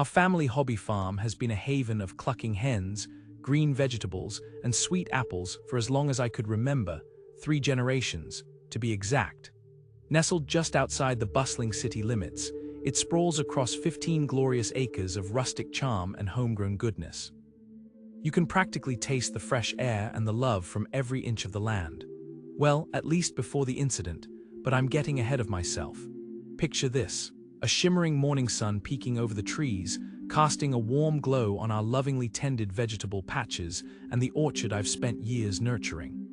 Our family hobby farm has been a haven of clucking hens, green vegetables, and sweet apples for as long as I could remember, 3 generations, to be exact. Nestled just outside the bustling city limits, it sprawls across 15 glorious acres of rustic charm and homegrown goodness. You can practically taste the fresh air and the love from every inch of the land. Well, at least before the incident, but I'm getting ahead of myself. Picture this, a shimmering morning sun peeking over the trees, casting a warm glow on our lovingly tended vegetable patches and the orchard I've spent years nurturing.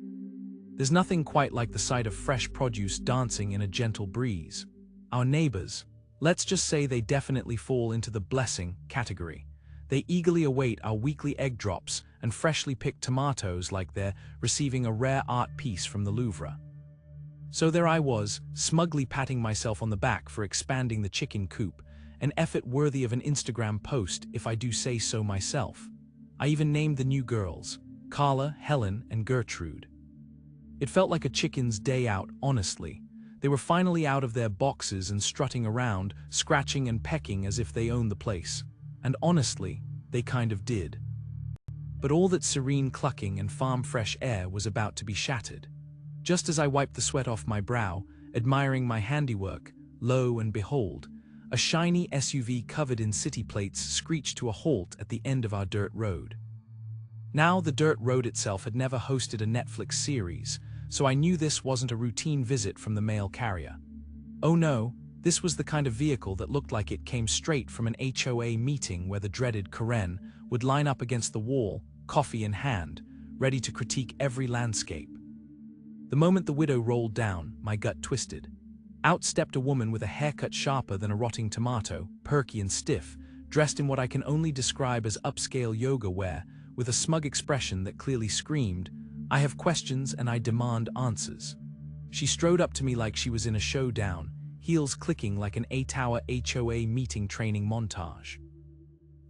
There's nothing quite like the sight of fresh produce dancing in a gentle breeze. Our neighbors, let's just say they definitely fall into the blessing category. They eagerly await our weekly egg drops and freshly picked tomatoes like they're receiving a rare art piece from the Louvre. So there I was, smugly patting myself on the back for expanding the chicken coop, an effort worthy of an Instagram post if I do say so myself. I even named the new girls, Carla, Helen, and Gertrude. It felt like a chicken's day out, honestly. They were finally out of their boxes and strutting around, scratching and pecking as if they owned the place. And honestly, they kind of did. But all that serene clucking and farm-fresh air was about to be shattered. Just as I wiped the sweat off my brow, admiring my handiwork, lo and behold, a shiny SUV covered in city plates screeched to a halt at the end of our dirt road. Now, the dirt road itself had never hosted a Netflix series, so I knew this wasn't a routine visit from the mail carrier. Oh no, this was the kind of vehicle that looked like it came straight from an HOA meeting where the dreaded Karen would line up against the wall, coffee in hand, ready to critique every landscape. The moment the widow rolled down, my gut twisted. Out stepped a woman with a haircut sharper than a rotting tomato, perky and stiff, dressed in what I can only describe as upscale yoga wear, with a smug expression that clearly screamed, "I have questions and I demand answers." She strode up to me like she was in a showdown, heels clicking like an 8-hour HOA meeting training montage.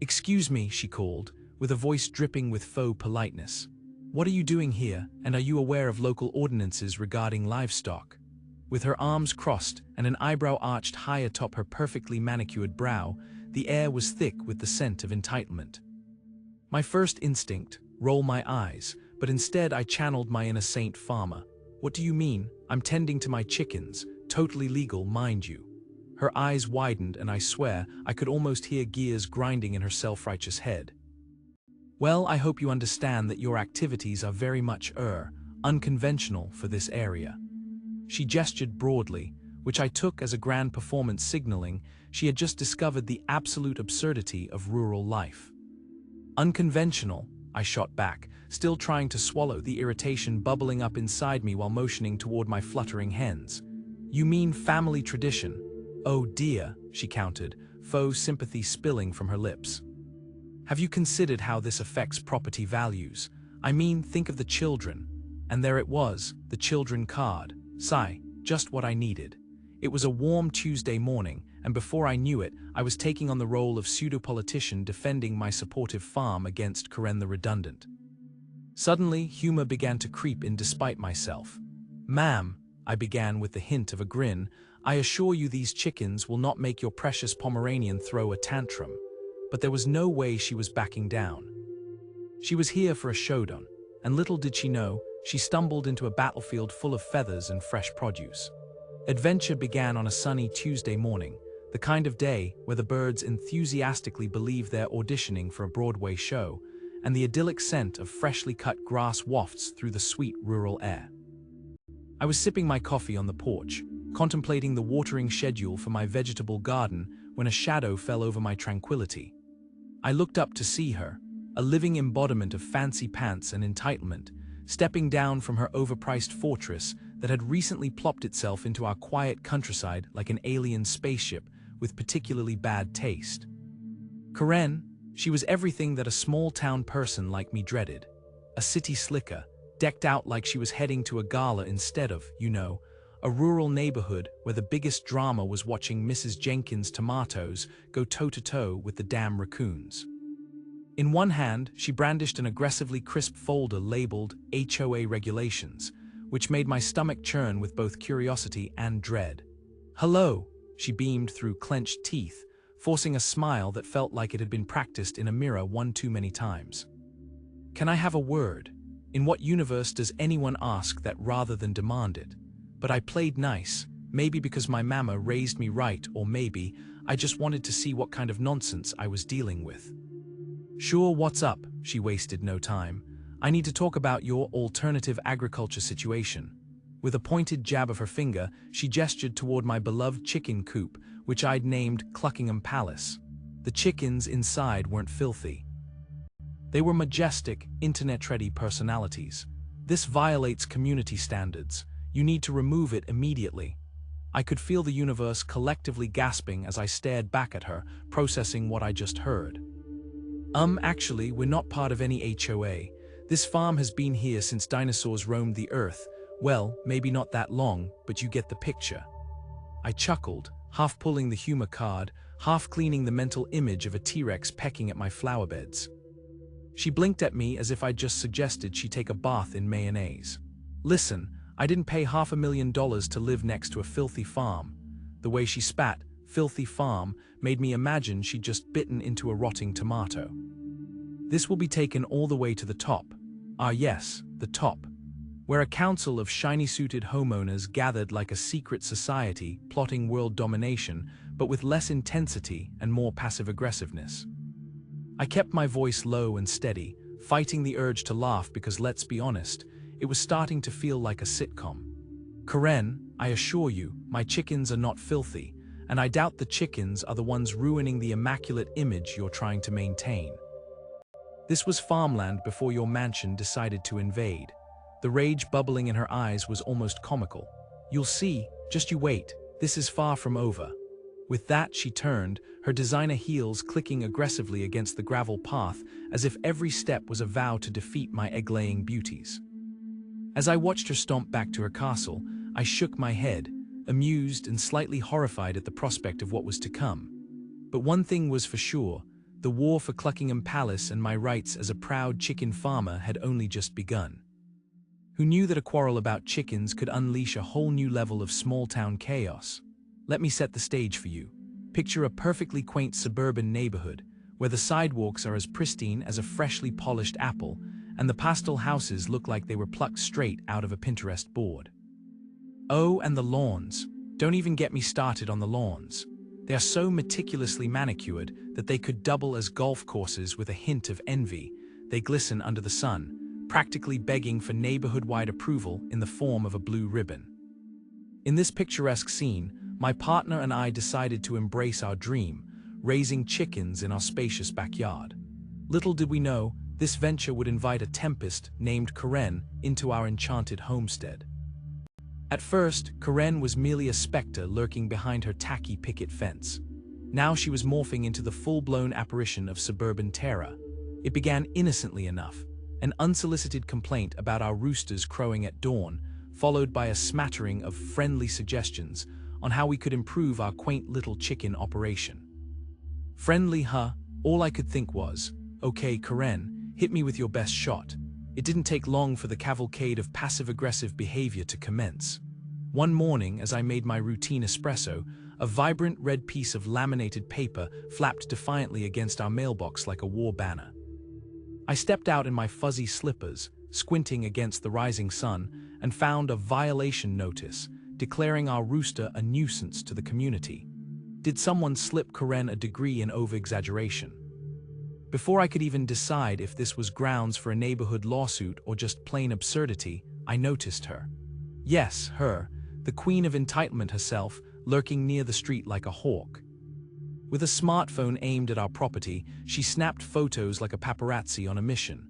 "Excuse me," she called, with a voice dripping with faux politeness. "What are you doing here, and are you aware of local ordinances regarding livestock?" With her arms crossed and an eyebrow arched high atop her perfectly manicured brow, the air was thick with the scent of entitlement. My first instinct, roll my eyes, but instead I channeled my inner saint farmer. "What do you mean? I'm tending to my chickens, totally legal, mind you." Her eyes widened and I swear I could almost hear gears grinding in her self-righteous head. "Well, I hope you understand that your activities are very much unconventional for this area." She gestured broadly, which I took as a grand performance signaling she had just discovered the absolute absurdity of rural life. "Unconventional," I shot back, still trying to swallow the irritation bubbling up inside me while motioning toward my fluttering hens. "You mean family tradition?" "Oh dear," she countered, faux sympathy spilling from her lips. "Have you considered how this affects property values? I mean, think of the children." And there it was, the children card. Sigh, just what I needed. It was a warm Tuesday morning, and before I knew it, I was taking on the role of pseudo-politician defending my supportive farm against Karen the redundant. Suddenly, humor began to creep in despite myself. "Ma'am," I began with the hint of a grin, "I assure you these chickens will not make your precious Pomeranian throw a tantrum." But there was no way she was backing down. She was here for a showdown, and little did she know, she stumbled into a battlefield full of feathers and fresh produce. Adventure began on a sunny Tuesday morning, the kind of day where the birds enthusiastically believe they're auditioning for a Broadway show, and the idyllic scent of freshly cut grass wafts through the sweet rural air. I was sipping my coffee on the porch, contemplating the watering schedule for my vegetable garden when a shadow fell over my tranquility. I looked up to see her, a living embodiment of fancy pants and entitlement, stepping down from her overpriced fortress that had recently plopped itself into our quiet countryside like an alien spaceship with particularly bad taste. Karen, she was everything that a small-town person like me dreaded. A city slicker, decked out like she was heading to a gala instead of, a rural neighborhood where the biggest drama was watching Mrs. Jenkins' tomatoes go toe-to-toe with the damn raccoons. In one hand, she brandished an aggressively crisp folder labeled HOA regulations, which made my stomach churn with both curiosity and dread. "Hello," she beamed through clenched teeth, forcing a smile that felt like it had been practiced in a mirror one too many times. "Can I have a word? In what universe does anyone ask that rather than demand it? But I played nice, maybe because my mama raised me right, or maybe I just wanted to see what kind of nonsense I was dealing with." "Sure, what's up?" She wasted no time. "I need to talk about your alternative agriculture situation." With a pointed jab of her finger, she gestured toward my beloved chicken coop, which I'd named Cluckingham Palace. The chickens inside weren't filthy. They were majestic, internet-ready personalities. "This violates community standards. You need to remove it immediately." I could feel the universe collectively gasping as I stared back at her, processing what I just heard. Actually, we're not part of any HOA. This farm has been here since dinosaurs roamed the earth. Well, maybe not that long, but you get the picture." I chuckled, half pulling the humor card, half cleaning the mental image of a T-Rex pecking at my flower beds. She blinked at me as if I'd just suggested she take a bath in mayonnaise. "Listen, I didn't pay $500,000 to live next to a filthy farm." The way she spat, "filthy farm," made me imagine she'd just bitten into a rotting tomato. "This will be taken all the way to the top." Ah yes, the top. Where a council of shiny-suited homeowners gathered like a secret society plotting world domination, but with less intensity and more passive-aggressiveness. I kept my voice low and steady, fighting the urge to laugh because, let's be honest, it was starting to feel like a sitcom. "Karen, I assure you, my chickens are not filthy, and I doubt the chickens are the ones ruining the immaculate image you're trying to maintain. This was farmland before your mansion decided to invade." The rage bubbling in her eyes was almost comical. "You'll see, just you wait, this is far from over." With that, she turned, her designer heels clicking aggressively against the gravel path as if every step was a vow to defeat my egg-laying beauties. As I watched her stomp back to her castle, I shook my head, amused and slightly horrified at the prospect of what was to come. But one thing was for sure, the war for Cluckingham Palace and my rights as a proud chicken farmer had only just begun. Who knew that a quarrel about chickens could unleash a whole new level of small-town chaos? Let me set the stage for you. Picture a perfectly quaint suburban neighborhood, where the sidewalks are as pristine as a freshly polished apple, and the pastel houses look like they were plucked straight out of a Pinterest board. Oh, and the lawns. Don't even get me started on the lawns. They are so meticulously manicured that they could double as golf courses with a hint of envy. They glisten under the sun, practically begging for neighborhood-wide approval in the form of a blue ribbon. In this picturesque scene, my partner and I decided to embrace our dream, raising chickens in our spacious backyard. Little did we know, this venture would invite a tempest named Karen into our enchanted homestead. At first, Karen was merely a specter lurking behind her tacky picket fence. Now she was morphing into the full-blown apparition of suburban terror. It began innocently enough, an unsolicited complaint about our roosters crowing at dawn, followed by a smattering of friendly suggestions on how we could improve our quaint little chicken operation. Friendly, huh? All I could think was, "Okay, Karen, hit me with your best shot." It didn't take long for the cavalcade of passive-aggressive behavior to commence. One morning, as I made my routine espresso, a vibrant red piece of laminated paper flapped defiantly against our mailbox like a war banner. I stepped out in my fuzzy slippers, squinting against the rising sun, and found a violation notice declaring our rooster a nuisance to the community. Did someone slip Karen a degree in over-exaggeration? Before I could even decide if this was grounds for a neighborhood lawsuit or just plain absurdity, I noticed her. Yes, her, the queen of entitlement herself, lurking near the street like a hawk. With a smartphone aimed at our property, she snapped photos like a paparazzi on a mission.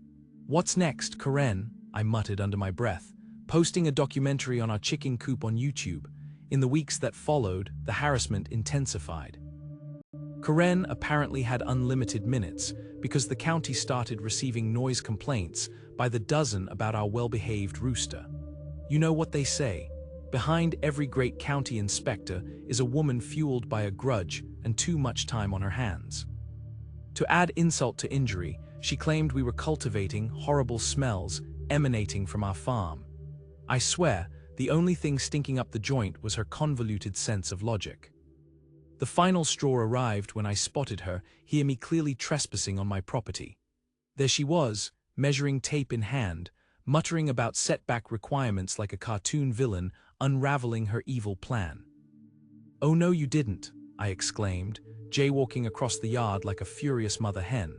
"What's next, Karen?" I muttered under my breath, posting a documentary on our chicken coop on YouTube. In the weeks that followed, the harassment intensified. Karen apparently had unlimited minutes because the county started receiving noise complaints by the dozen about our well-behaved rooster. You know what they say, behind every great county inspector is a woman fueled by a grudge and too much time on her hands. To add insult to injury, she claimed we were cultivating horrible smells emanating from our farm. I swear, the only thing stinking up the joint was her convoluted sense of logic. The final straw arrived when I spotted her, hear me clearly trespassing on my property. There she was, measuring tape in hand, muttering about setback requirements like a cartoon villain unraveling her evil plan. "Oh no you didn't," I exclaimed, jaywalking across the yard like a furious mother hen.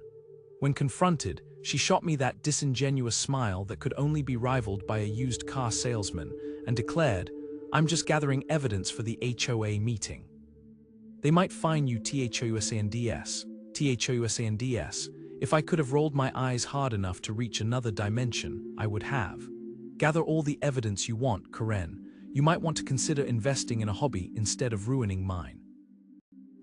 When confronted, she shot me that disingenuous smile that could only be rivaled by a used car salesman and declared, "I'm just gathering evidence for the HOA meeting." They might fine you THOUSANDS. If I could have rolled my eyes hard enough to reach another dimension, I would have. Gather all the evidence you want, Karen. You might want to consider investing in a hobby instead of ruining mine.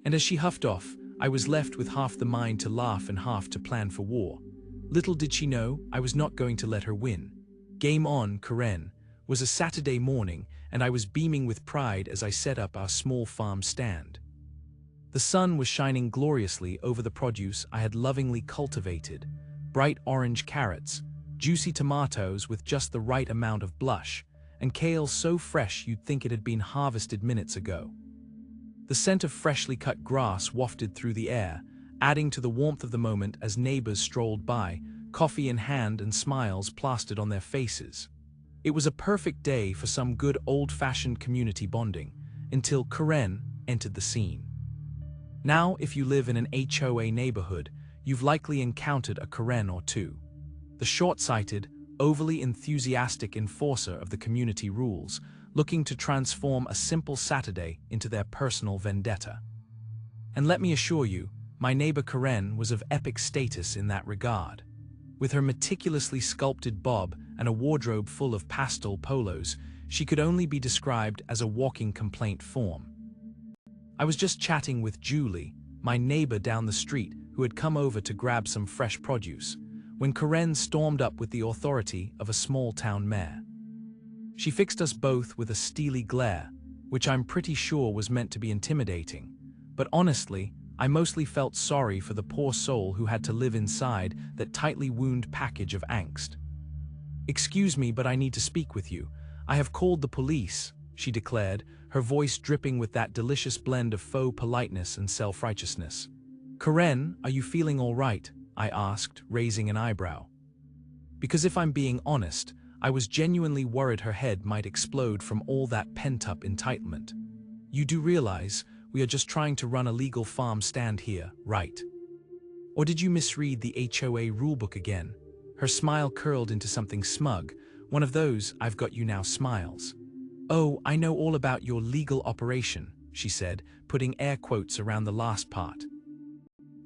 And as she huffed off, I was left with half the mind to laugh and half to plan for war. Little did she know, I was not going to let her win. Game on, Karen. Was a Saturday morning, and I was beaming with pride as I set up our small farm stand. The sun was shining gloriously over the produce I had lovingly cultivated. Bright orange carrots, juicy tomatoes with just the right amount of blush, and kale so fresh you'd think it had been harvested minutes ago. The scent of freshly cut grass wafted through the air, adding to the warmth of the moment as neighbors strolled by, coffee in hand and smiles plastered on their faces. It was a perfect day for some good old-fashioned community bonding, until Karen entered the scene. Now, if you live in an HOA neighborhood, you've likely encountered a Karen or two. The short-sighted, overly enthusiastic enforcer of the community rules, looking to transform a simple Saturday into their personal vendetta. And let me assure you, my neighbor Karen was of epic status in that regard. With her meticulously sculpted bob and a wardrobe full of pastel polos, she could only be described as a walking complaint form. I was just chatting with Julie, my neighbor down the street who had come over to grab some fresh produce, when Karen stormed up with the authority of a small-town mayor. She fixed us both with a steely glare, which I'm pretty sure was meant to be intimidating, but honestly, I mostly felt sorry for the poor soul who had to live inside that tightly wound package of angst. "Excuse me, but I need to speak with you. I have called the police," she declared, her voice dripping with that delicious blend of faux politeness and self-righteousness. "Karen, are you feeling all right?" I asked, raising an eyebrow. Because if I'm being honest, I was genuinely worried her head might explode from all that pent-up entitlement. "You do realize we are just trying to run a legal farm stand here, right? Or did you misread the HOA rulebook again?" Her smile curled into something smug, one of those "I've got you now" smiles. "Oh, I know all about your legal operation," she said, putting air quotes around the last part.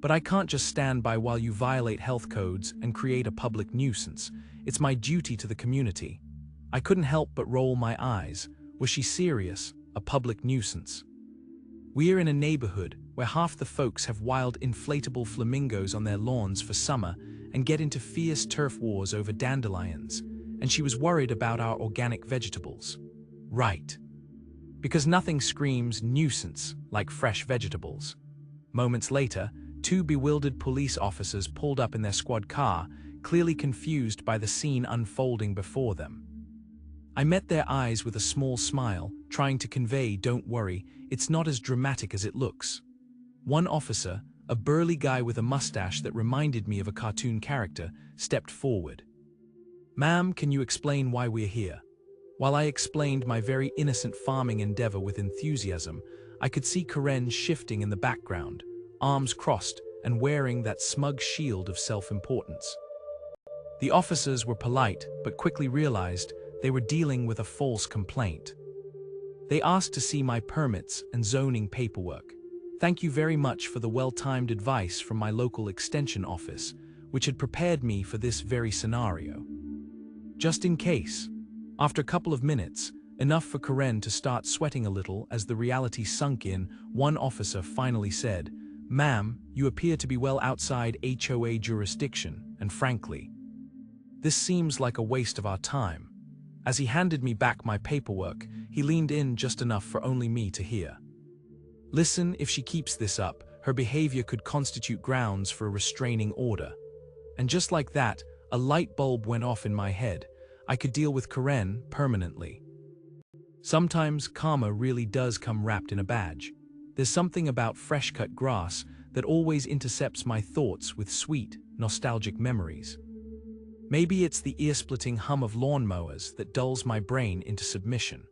"But I can't just stand by while you violate health codes and create a public nuisance. It's my duty to the community." I couldn't help but roll my eyes. Was she serious? A public nuisance? We're in a neighborhood where half the folks have wild inflatable flamingos on their lawns for summer and get into fierce turf wars over dandelions, and she was worried about our organic vegetables. Right. Because nothing screams nuisance like fresh vegetables. Moments later, two bewildered police officers pulled up in their squad car, clearly confused by the scene unfolding before them. I met their eyes with a small smile, trying to convey, "Don't worry, it's not as dramatic as it looks." One officer, a burly guy with a mustache that reminded me of a cartoon character, stepped forward. "Ma'am, can you explain why we're here?" While I explained my very innocent farming endeavor with enthusiasm, I could see Karen shifting in the background, arms crossed and wearing that smug shield of self-importance. The officers were polite, but quickly realized they were dealing with a false complaint. They asked to see my permits and zoning paperwork. Thank you very much for the well-timed advice from my local extension office, which had prepared me for this very scenario. Just in case. After a couple of minutes, enough for Karen to start sweating a little as the reality sunk in, one officer finally said, "Ma'am, you appear to be well outside HOA jurisdiction, and frankly, this seems like a waste of our time." As he handed me back my paperwork, he leaned in just enough for only me to hear. "Listen, if she keeps this up, her behavior could constitute grounds for a restraining order." And just like that, a light bulb went off in my head. I could deal with Karen permanently. Sometimes karma really does come wrapped in a badge. There's something about fresh-cut grass that always intercepts my thoughts with sweet, nostalgic memories. Maybe it's the ear-splitting hum of lawnmowers that dulls my brain into submission.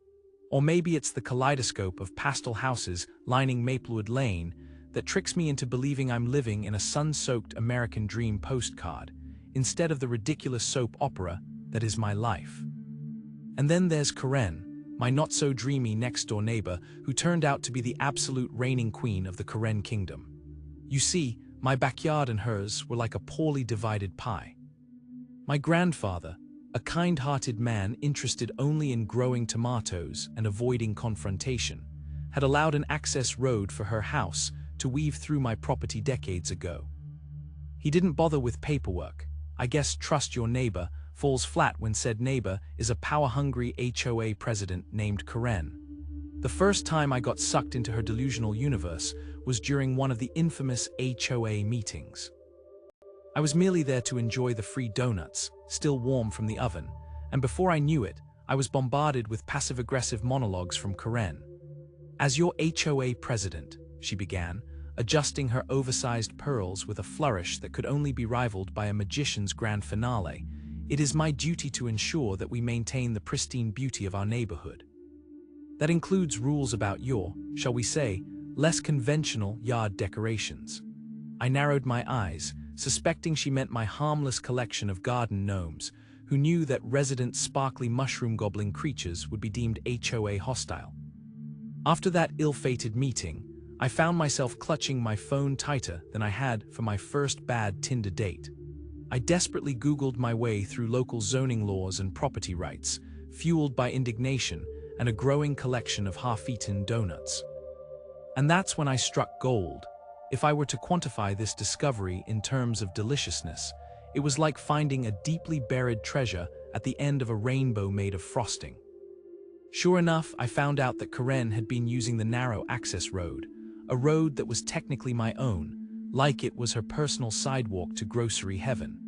Or maybe it's the kaleidoscope of pastel houses lining Maplewood Lane that tricks me into believing I'm living in a sun-soaked American dream postcard, instead of the ridiculous soap opera that is my life. And then there's Karen, my not-so-dreamy next-door neighbor who turned out to be the absolute reigning queen of the Karen kingdom. You see, my backyard and hers were like a poorly divided pie. My grandfather, a kind-hearted man interested only in growing tomatoes and avoiding confrontation, had allowed an access road for her house to weave through my property decades ago. He didn't bother with paperwork. I guess trust your neighbor falls flat when said neighbor is a power-hungry HOA president named Karen. The first time I got sucked into her delusional universe was during one of the infamous HOA meetings. I was merely there to enjoy the free donuts, still warm from the oven, and before I knew it, I was bombarded with passive-aggressive monologues from Karen. "As your HOA president," she began, adjusting her oversized pearls with a flourish that could only be rivaled by a magician's grand finale, "it is my duty to ensure that we maintain the pristine beauty of our neighborhood. That includes rules about your, shall we say, less conventional yard decorations." I narrowed my eyes, suspecting she meant my harmless collection of garden gnomes, who knew that resident sparkly mushroom-gobbling creatures would be deemed HOA hostile. After that ill-fated meeting, I found myself clutching my phone tighter than I had for my first bad Tinder date. I desperately Googled my way through local zoning laws and property rights, fueled by indignation and a growing collection of half-eaten donuts. And that's when I struck gold. If I were to quantify this discovery in terms of deliciousness, it was like finding a deeply buried treasure at the end of a rainbow made of frosting. Sure enough, I found out that Karen had been using the narrow access road, a road that was technically my own, like it was her personal sidewalk to grocery heaven.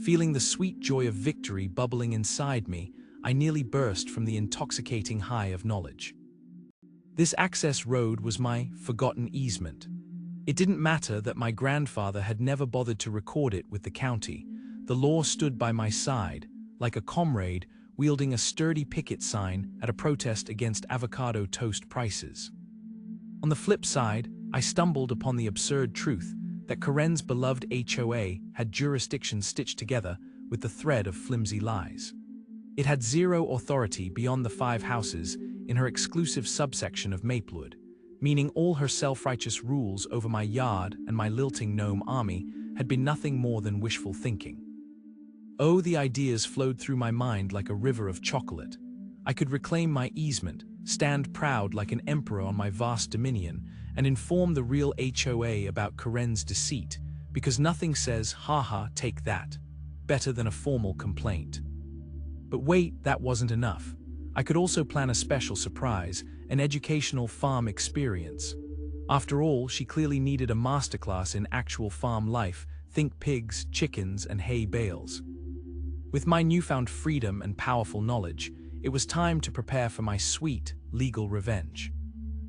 Feeling the sweet joy of victory bubbling inside me, I nearly burst from the intoxicating high of knowledge. This access road was my forgotten easement. It didn't matter that my grandfather had never bothered to record it with the county. The law stood by my side, like a comrade wielding a sturdy picket sign at a protest against avocado toast prices. On the flip side, I stumbled upon the absurd truth that Karen's beloved HOA had jurisdiction stitched together with the thread of flimsy lies. It had zero authority beyond the 5 houses in her exclusive subsection of Maplewood, meaning all her self-righteous rules over my yard and my lilting gnome army had been nothing more than wishful thinking. Oh, the ideas flowed through my mind like a river of chocolate. I could reclaim my easement, stand proud like an emperor on my vast dominion, and inform the real HOA about Karen's deceit, because nothing says, "haha, take that," better than a formal complaint. But wait, that wasn't enough. I could also plan a special surprise, an educational farm experience. After all, she clearly needed a masterclass in actual farm life, think pigs, chickens, and hay bales. With my newfound freedom and powerful knowledge, it was time to prepare for my sweet, legal revenge.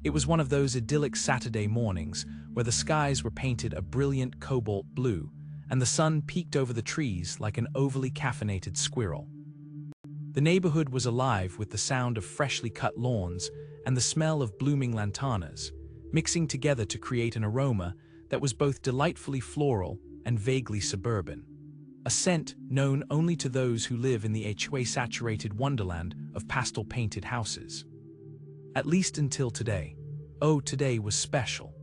It was one of those idyllic Saturday mornings where the skies were painted a brilliant cobalt blue, and the sun peeked over the trees like an overly caffeinated squirrel. The neighborhood was alive with the sound of freshly cut lawns and the smell of blooming lantanas, mixing together to create an aroma that was both delightfully floral and vaguely suburban. A scent known only to those who live in the HOA-saturated wonderland of pastel-painted houses. At least until today. Oh, today was special.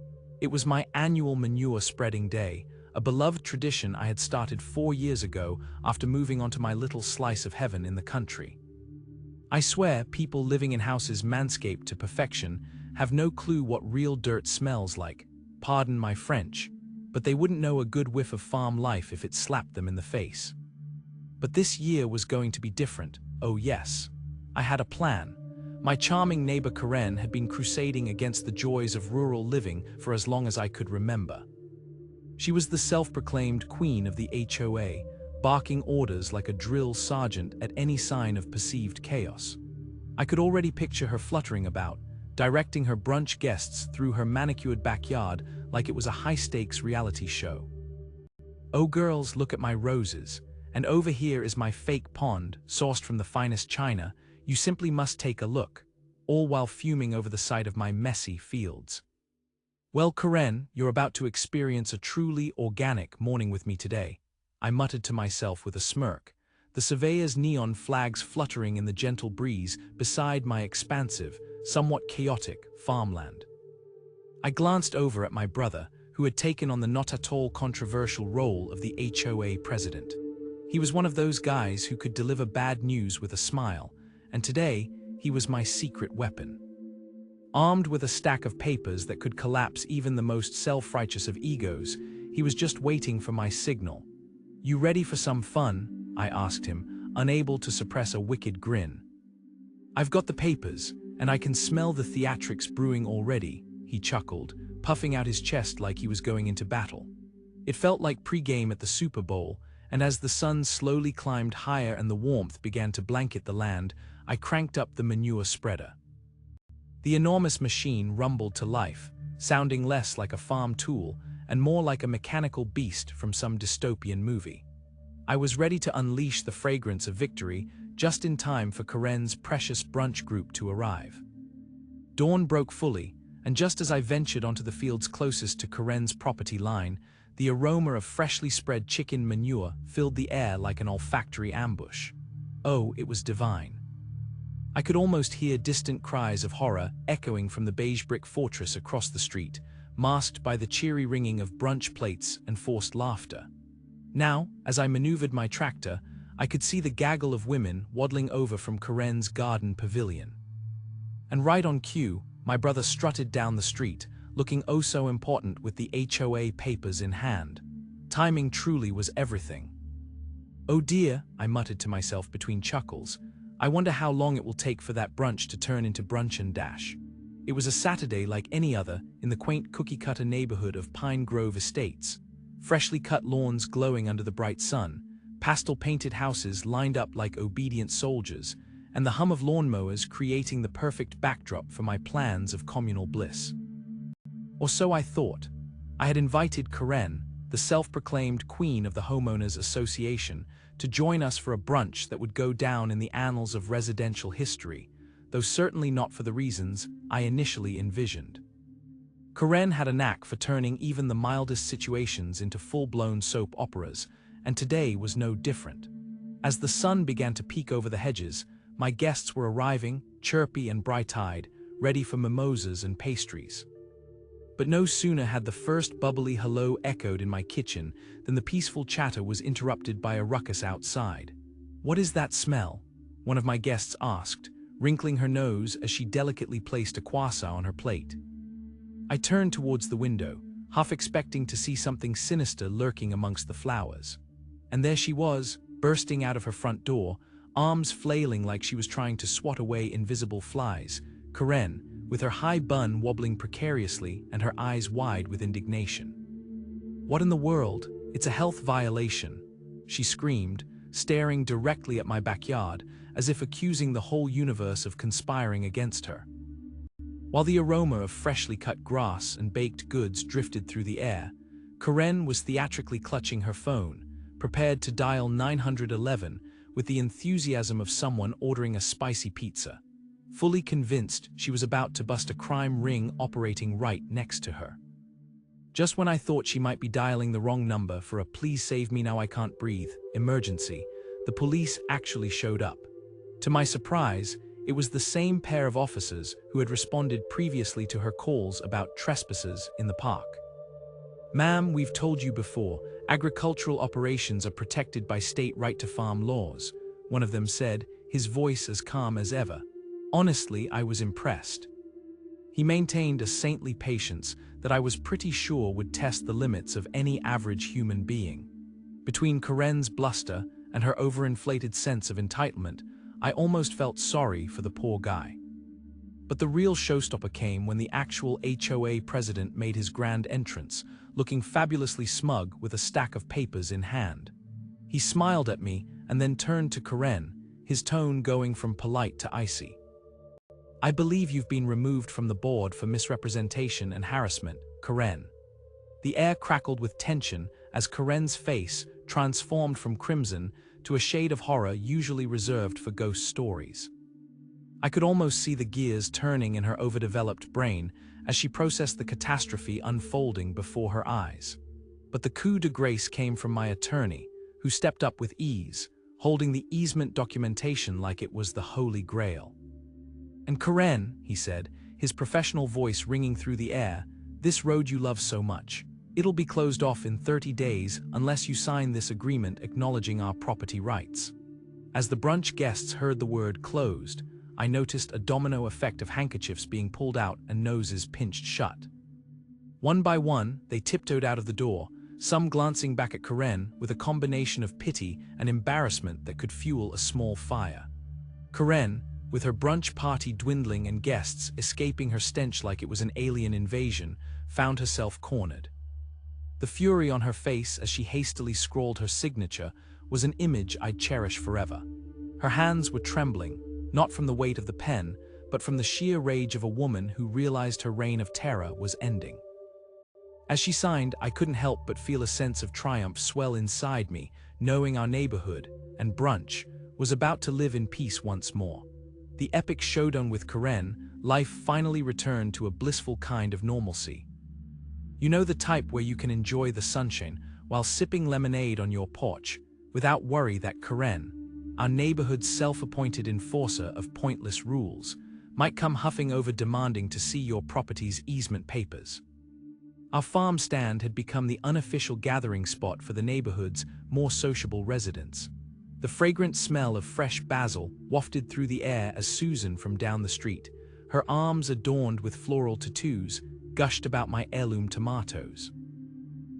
It was my annual manure-spreading day, a beloved tradition I had started 4 years ago after moving onto my little slice of heaven in the country. I swear people living in houses manscaped to perfection have no clue what real dirt smells like, pardon my French, but they wouldn't know a good whiff of farm life if it slapped them in the face. But this year was going to be different, oh yes. I had a plan. My charming neighbor Karen had been crusading against the joys of rural living for as long as I could remember. She was the self-proclaimed queen of the HOA, barking orders like a drill sergeant at any sign of perceived chaos. I could already picture her fluttering about, directing her brunch guests through her manicured backyard like it was a high-stakes reality show. "Oh girls, look at my roses. And over here is my fake pond, sourced from the finest china. You simply must take a look," all while fuming over the sight of my messy fields. "Well, Karen, you're about to experience a truly organic morning with me today," I muttered to myself with a smirk, the surveyor's neon flags fluttering in the gentle breeze beside my expansive, somewhat chaotic farmland. I glanced over at my brother, who had taken on the not at all controversial role of the HOA president. He was one of those guys who could deliver bad news with a smile, and today he was my secret weapon. Armed with a stack of papers that could collapse even the most self-righteous of egos, he was just waiting for my signal. "You ready for some fun?" I asked him, unable to suppress a wicked grin. "I've got the papers, and I can smell the theatrics brewing already," he chuckled, puffing out his chest like he was going into battle. It felt like pre-game at the Super Bowl, and as the sun slowly climbed higher and the warmth began to blanket the land, I cranked up the manure spreader. The enormous machine rumbled to life, sounding less like a farm tool and more like a mechanical beast from some dystopian movie. I was ready to unleash the fragrance of victory just in time for Karen's precious brunch group to arrive. Dawn broke fully, and just as I ventured onto the fields closest to Karen's property line, the aroma of freshly spread chicken manure filled the air like an olfactory ambush. Oh, it was divine. I could almost hear distant cries of horror echoing from the beige brick fortress across the street, masked by the cheery ringing of brunch plates and forced laughter. Now, as I maneuvered my tractor, I could see the gaggle of women waddling over from Karen's garden pavilion. And right on cue, my brother strutted down the street, looking oh so important with the HOA papers in hand. Timing truly was everything. "Oh dear," I muttered to myself between chuckles. "I wonder how long it will take for that brunch to turn into brunch and dash." It was a Saturday like any other in the quaint cookie-cutter neighborhood of Pine Grove Estates. Freshly cut lawns glowing under the bright sun, pastel-painted houses lined up like obedient soldiers, and the hum of lawnmowers creating the perfect backdrop for my plans of communal bliss. Or so I thought. I had invited Karen, the self-proclaimed queen of the Homeowners Association, to join us for a brunch that would go down in the annals of residential history, though certainly not for the reasons I initially envisioned. Karen had a knack for turning even the mildest situations into full-blown soap operas, and today was no different. As the sun began to peek over the hedges, my guests were arriving, chirpy and bright-eyed, ready for mimosas and pastries. But no sooner had the first bubbly hello echoed in my kitchen than the peaceful chatter was interrupted by a ruckus outside. "What is that smell?" one of my guests asked, wrinkling her nose as she delicately placed a croissant on her plate. I turned towards the window, half expecting to see something sinister lurking amongst the flowers. And there she was, bursting out of her front door, arms flailing like she was trying to swat away invisible flies, Karen, with her high bun wobbling precariously and her eyes wide with indignation. "What in the world? It's a health violation," she screamed, staring directly at my backyard, as if accusing the whole universe of conspiring against her. While the aroma of freshly cut grass and baked goods drifted through the air, Karen was theatrically clutching her phone, prepared to dial 911 with the enthusiasm of someone ordering a spicy pizza, fully convinced she was about to bust a crime ring operating right next to her. Just when I thought she might be dialing the wrong number for a "please save me now I can't breathe" emergency, the police actually showed up. To my surprise, it was the same pair of officers who had responded previously to her calls about trespassers in the park. "Ma'am, we've told you before, agricultural operations are protected by state right-to-farm laws," one of them said, his voice as calm as ever. Honestly, I was impressed. He maintained a saintly patience that I was pretty sure would test the limits of any average human being. Between Karen's bluster and her overinflated sense of entitlement, I almost felt sorry for the poor guy. But the real showstopper came when the actual HOA president made his grand entrance, looking fabulously smug with a stack of papers in hand. He smiled at me and then turned to Karen, his tone going from polite to icy. I believe you've been removed from the board for misrepresentation and harassment, Karen. The air crackled with tension as Karen's face transformed from crimson to a shade of horror usually reserved for ghost stories. I could almost see the gears turning in her overdeveloped brain as she processed the catastrophe unfolding before her eyes. But the coup de grace came from my attorney, who stepped up with ease, holding the easement documentation like it was the Holy Grail. "And Karen," he said, his professional voice ringing through the air, "this road you love so much. It'll be closed off in 30 days unless you sign this agreement acknowledging our property rights." As the brunch guests heard the word closed, I noticed a domino effect of handkerchiefs being pulled out and noses pinched shut. One by one, they tiptoed out of the door, some glancing back at Karen with a combination of pity and embarrassment that could fuel a small fire. Karen, with her brunch party dwindling and guests escaping her stench like it was an alien invasion, found herself cornered. The fury on her face as she hastily scrawled her signature was an image I'd cherish forever. Her hands were trembling, not from the weight of the pen, but from the sheer rage of a woman who realized her reign of terror was ending. As she signed, I couldn't help but feel a sense of triumph swell inside me, knowing our neighborhood, and brunch, was about to live in peace once more. The epic showdown with Karen, life finally returned to a blissful kind of normalcy. You know, the type where you can enjoy the sunshine while sipping lemonade on your porch, without worry that Karen, our neighborhood's self-appointed enforcer of pointless rules, might come huffing over demanding to see your property's easement papers. Our farm stand had become the unofficial gathering spot for the neighborhood's more sociable residents. The fragrant smell of fresh basil wafted through the air as Susan from down the street, her arms adorned with floral tattoos, gushed about my heirloom tomatoes.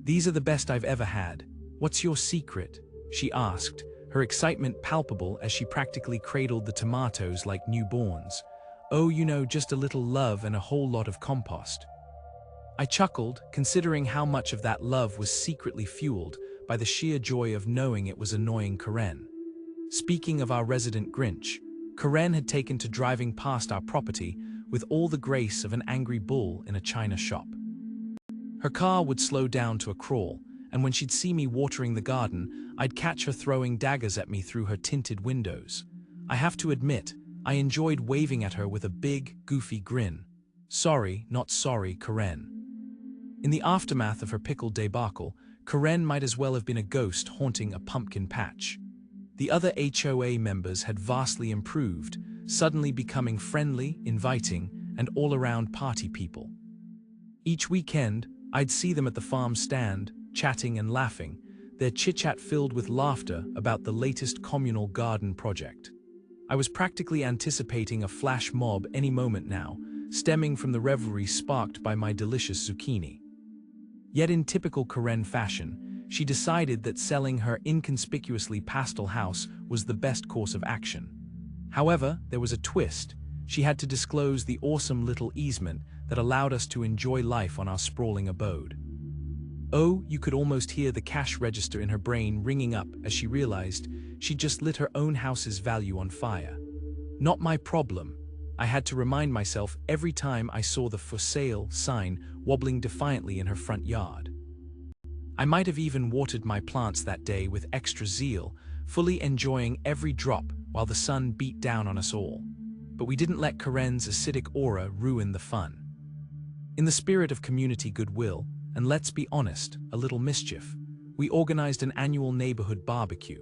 "These are the best I've ever had. What's your secret?" she asked, her excitement palpable as she practically cradled the tomatoes like newborns. "Oh, you know, just a little love and a whole lot of compost." I chuckled, considering how much of that love was secretly fueled by the sheer joy of knowing it was annoying Karen. Speaking of our resident Grinch, Karen had taken to driving past our property with all the grace of an angry bull in a china shop. Her car would slow down to a crawl, and when she'd see me watering the garden, I'd catch her throwing daggers at me through her tinted windows. I have to admit, I enjoyed waving at her with a big, goofy grin. Sorry, not sorry, Karen. In the aftermath of her pickle debacle, Karen might as well have been a ghost haunting a pumpkin patch. The other HOA members had vastly improved, suddenly becoming friendly, inviting, and all-around party people. Each weekend, I'd see them at the farm stand, chatting and laughing, their chit-chat filled with laughter about the latest communal garden project. I was practically anticipating a flash mob any moment now, stemming from the revelry sparked by my delicious zucchini. Yet in typical Karen fashion, she decided that selling her inconspicuously pastel house was the best course of action. However, there was a twist. She had to disclose the awesome little easement that allowed us to enjoy life on our sprawling abode. Oh, you could almost hear the cash register in her brain ringing up as she realized she'd just lit her own house's value on fire. Not my problem, I had to remind myself every time I saw the "for sale" sign wobbling defiantly in her front yard. I might have even watered my plants that day with extra zeal, fully enjoying every drop while the sun beat down on us all. But we didn't let Karen's acidic aura ruin the fun. In the spirit of community goodwill, and let's be honest, a little mischief, we organized an annual neighborhood barbecue.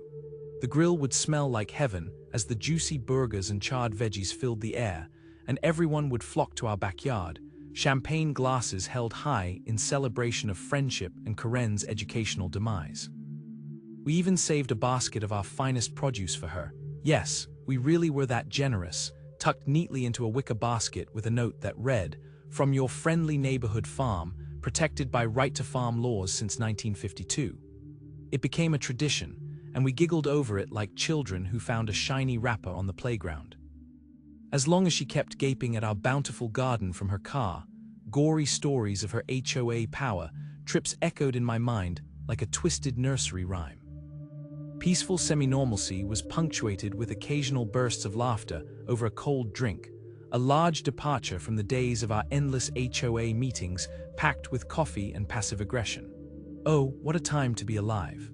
The grill would smell like heaven as the juicy burgers and charred veggies filled the air, and everyone would flock to our backyard, champagne glasses held high in celebration of friendship and Karen's educational demise. We even saved a basket of our finest produce for her. Yes, we really were that generous, tucked neatly into a wicker basket with a note that read, "From your friendly neighborhood farm, protected by right-to-farm laws since 1952. It became a tradition, and we giggled over it like children who found a shiny wrapper on the playground. As long as she kept gaping at our bountiful garden from her car, gory stories of her HOA power trips echoed in my mind like a twisted nursery rhyme. Peaceful semi-normalcy was punctuated with occasional bursts of laughter over a cold drink, a large departure from the days of our endless HOA meetings packed with coffee and passive aggression. Oh, what a time to be alive.